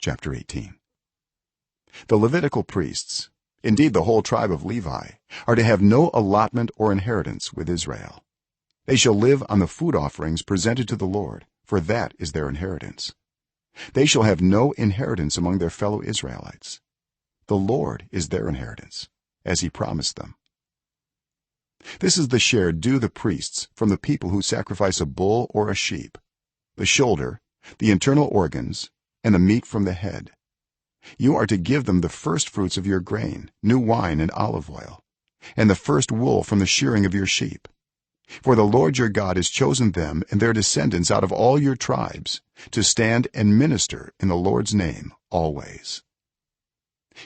chapter 18. The Levitical priests, indeed the whole tribe of Levi, are to have no allotment or inheritance with Israel. They shall live on the food offerings presented to the Lord, for that is their inheritance. They shall have no inheritance among their fellow Israelites. The Lord is their inheritance, as he promised them. This is the share due the priests from the people who sacrifice a bull or a sheep: the shoulder, the internal organs, and the meat from the head. You are to give them the firstfruits of your grain, new wine and olive oil, and the first wool from the shearing of your sheep. For the Lord your God has chosen them and their descendants out of all your tribes to stand and minister in the Lord's name always.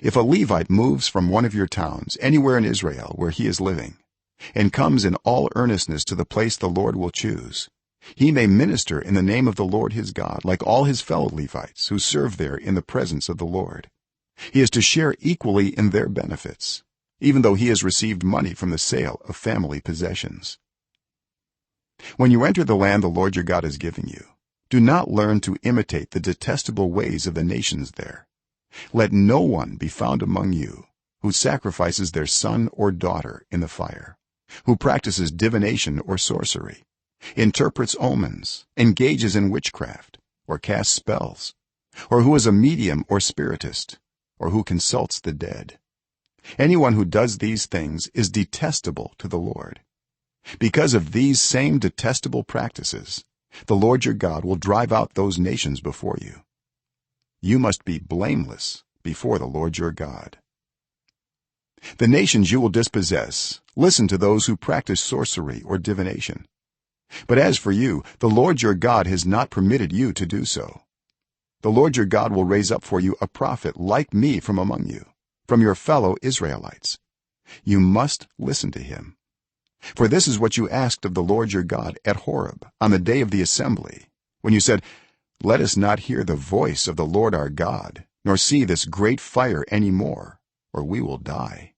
If a Levite moves from one of your towns anywhere in Israel where he is living and comes in all earnestness to the place the Lord will choose, he may minister in the name of the Lord his God like all his fellow Levites who serve there in the presence of the Lord. He is to share equally in their benefits, even though he has received money from the sale of family possessions. When you enter the land the Lord your God is giving you, do not learn to imitate the detestable ways of the nations there. Let no one be found among you who sacrifices their son or daughter in the fire, who practices divination or sorcery, interprets omens, engages in witchcraft, or casts spells, or who is a medium or spiritist, or who consults the dead. Anyone who does these things is detestable to the Lord. Because of these same detestable practices, the Lord your God will drive out those nations before you. You must be blameless before the Lord your God. The nations you will dispossess listen to those who practice sorcery or divination. But as for you, the Lord your God has not permitted you to do so. The Lord your God will raise up for you a prophet like me from among you, from your fellow Israelites. You must listen to him. For this is what you asked of the Lord your God at Horeb on the day of the assembly, when you said, "Let us not hear the voice of the Lord our God, nor see this great fire any more, or we will die."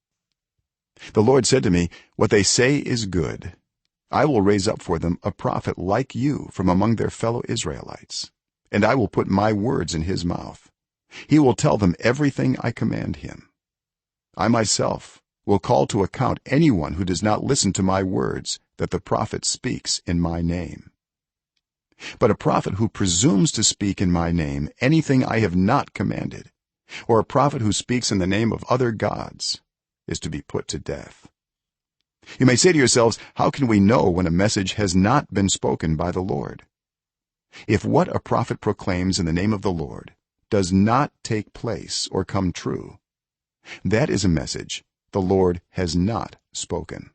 The Lord said to me, "What they say is good. I will raise up for them a prophet like you from among their fellow Israelites, and I will put my words in his mouth. He will tell them everything I command him. I myself will call to account anyone who does not listen to my words that the prophet speaks in my name. But a prophet who presumes to speak in my name anything I have not commanded, or a prophet who speaks in the name of other gods, is to be put to death." You may say to yourselves, "How can we know when a message has not been spoken by the Lord?" If what a prophet proclaims in the name of the Lord does not take place or come true, that is a message the Lord has not spoken.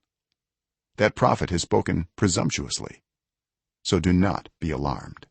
That prophet has spoken presumptuously, so do not be alarmed.